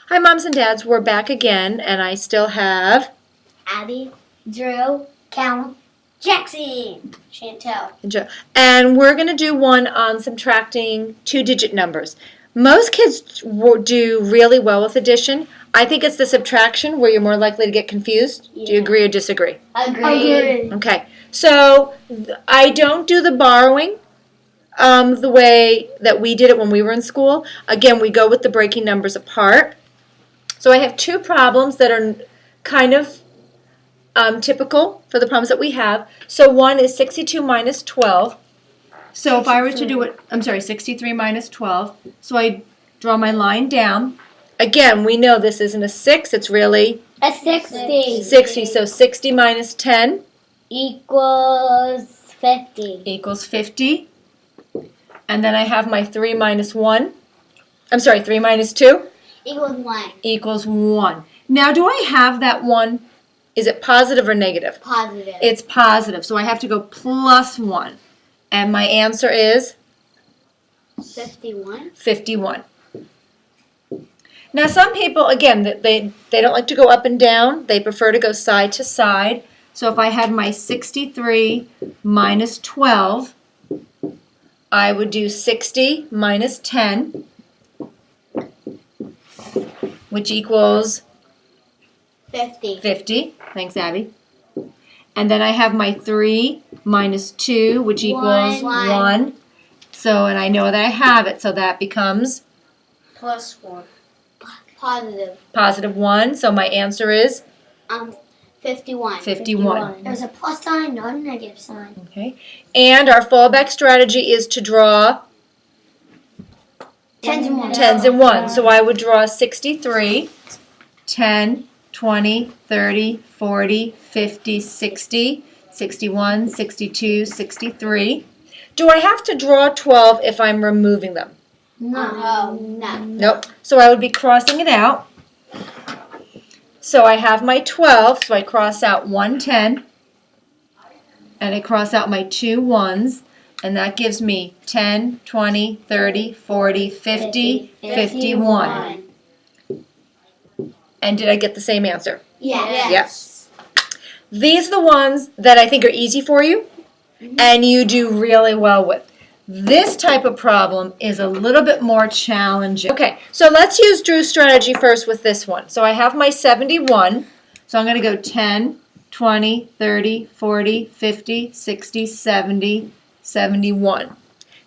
Hi, moms and dads. We're back again, and I still have Abby, Drew, Callum, Jackson, Chantel. and Joe. And we're going to do one on subtracting two-digit numbers. Most kids do really well with addition. I think it's the subtraction where you're more likely to get confused. Do you agree or disagree? Agree. Okay. So I don't do the borrowing the way that we did it when we were in school. Again, we go with the breaking numbers apart. So I have two problems that are kind of typical for the problems that we have. So one is 62 minus 12. So if I were to do it, 63 minus 12. So I draw my line down. Again, we know this isn't a 6, it's really A 60. 60. So 60 minus 10 Equals 50. equals 50. And then I have my 3 minus 1. 3 minus 2 Equals 1. equals 1. Now, do I have that 1? Is it positive or negative? Positive. It's positive, so I have to go plus 1. And my answer is 51. 51. Now, some people, again, they don't like to go up and down. They prefer to go side to side. So if I had my 63 minus 12, I would do 60 minus 10, which equals 50. 50. Thanks, Abby. And then I have my 3 minus 2, which equals 1. So, and I know that I have it, so that becomes Plus 1. Positive. positive 1. So my answer is 51. 51. There's a plus sign, not a negative sign. Okay. And our fallback strategy is to draw Tens and ones. tens and ones. So I would draw 63, 10, 20, 30, 40, 50, 60, 61, 62, 63. Do I have to draw 12 if I'm removing them? No. Nope. So I would be crossing it out. So I have my 12, so I cross out 110, and I cross out my 2 ones, and that gives me 10, 20, 30, 40, 50, 51. And did I get the same answer? Yes. These are the ones that I think are easy for you, and you do really well with. This type of problem is a little bit more challenging. Okay, so let's use Drew's strategy first with this one. So I have my 71, so I'm going to go 10, 20, 30, 40, 50, 60, 70, 71.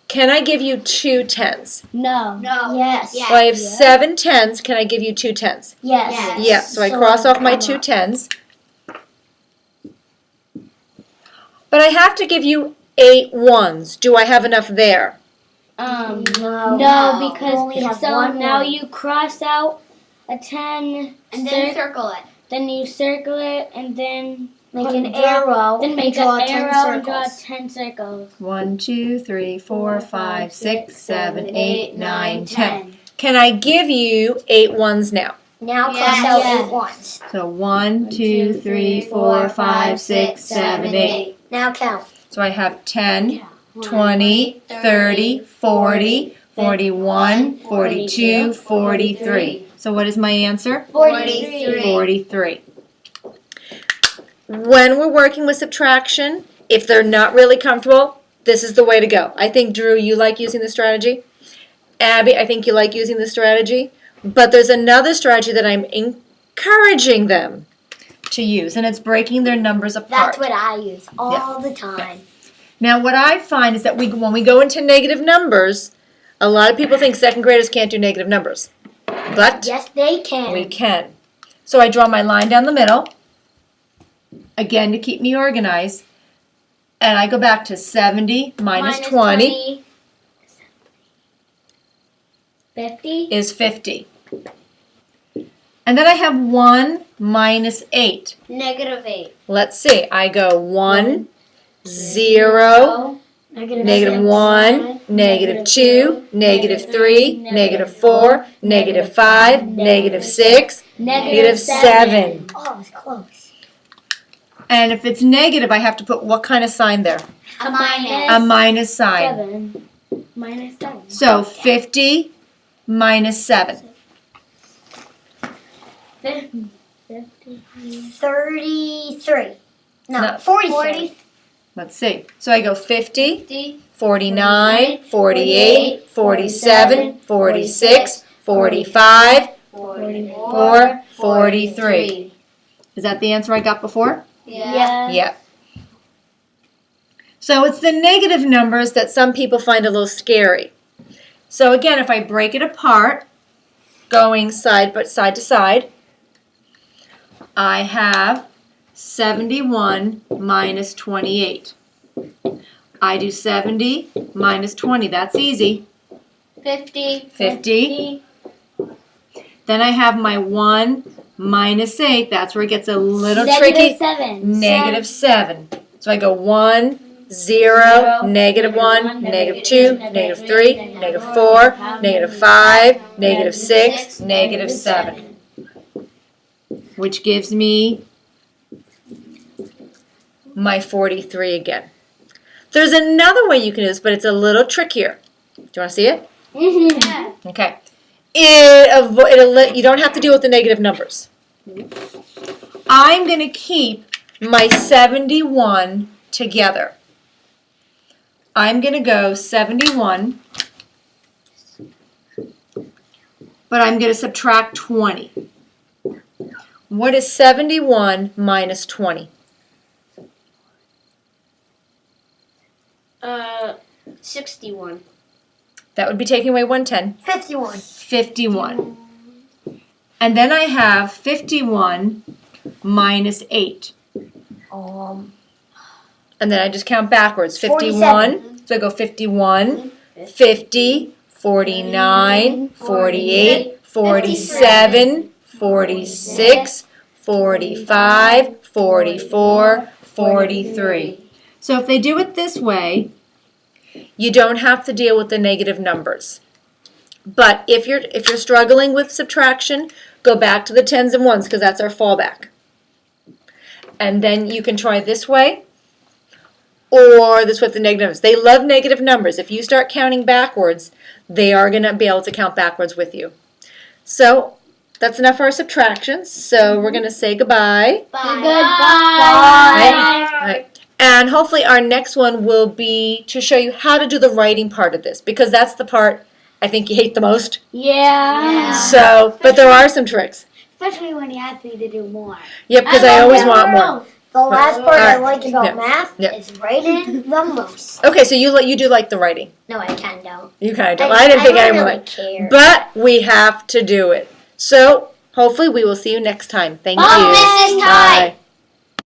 Can I give you 2 tens? No. Yes. So I have 7 tens. Can I give you 2 tens? Yes. Yes, so I cross off my 2 tens. But I have to give you 8 ones. Do I have enough there? No, because you only have one now one. you cross out a 10 And then circle it. then you circle it and then Make put an draw- arrow. then make draw an 10 arrow and draw circles. 10 circles. 1, 2, 3, 4, 5, 6, 7, 8, 9, 10. 10. Can I give you 8 ones now? Now Yes. cross out Yes. 8 ones. So 1, 2, 3, 4, 5, 6, 7, 8. Now count. So I have 10, 20, 30, 40, 41, 42, 43. So what is my answer? 43. 43. When we're working with subtraction, if they're not really comfortable, this is the way to go. I think, Drew, you like using this strategy. Abby, I think you like using this strategy. But there's another strategy that I'm encouraging them to use, and it's breaking their numbers apart. That's what I use all the time. Now, what I find is that when we go into negative numbers, a lot of people think second graders can't do negative numbers. But Yes, they can. we can. So I draw my line down the middle, again to keep me organized, and I go back to 70 minus 20 50. is 50. And then I have 1 minus 8. Negative 8. Let's see. I go 1, 0, negative 1, negative 2, negative 3, negative 4, negative 5, negative 6, negative 7. Oh, it's close. And if it's negative, I have to put what kind of sign there? A minus. A minus sign. 7. Minus 7. So 50 minus 7. 50. 33. No, No. 43. Let's see. So I go 50, 50, 49, 48, 47, 46, 45, 44, 43. Is that the answer I got before? Yeah. Yeah. So it's the negative numbers that some people find a little scary. So again, if I break it apart, going side to side, I have 71 minus 28. I do 70 minus 20. That's easy. 50. 50. Then I have my 1 minus 8. That's where it gets a little tricky. -7. -7. So I go 1, 0, -1, -2, -3, -4, -5, -6, -7. Which gives me my 43 again. There's another way you can do this, but it's a little trickier. Do you want to see it? Mm-hmm. Okay. You don't have to deal with the negative numbers. I'm going to keep my 71 together. I'm going to go 71, but I'm going to subtract 20. What is 71 minus 20? 61. That would be taking away 110. 51. 51. And then I have 51 minus 8. And then I just count backwards. 51. So I go 51, 50, 49, 48, 47, 46, 45, 44, 43. So if they do it this way, you don't have to deal with the negative numbers. But if you're struggling with subtraction, go back to the tens and ones because that's our fallback. And then you can try this way or this with the negative numbers. They love negative numbers. If you start counting backwards, they are going to be able to count backwards with you. So that's enough for our subtractions. So we're going to say goodbye. Right. And hopefully our next one will be to show you how to do the writing part of this because that's the part I think you hate the most. Yeah. So, but there are some tricks. Especially when you ask me to do more. Yep, because I always want more. The last part I Alright. like about Yeah. math Yeah. is writing the most. Okay, so you do like the writing. No, I kind of don't. You kind of do. I didn't think don't anyone really liked. care. But we have to do it. So hopefully we will see you next time. Thank Bye, you. Mrs. Todd.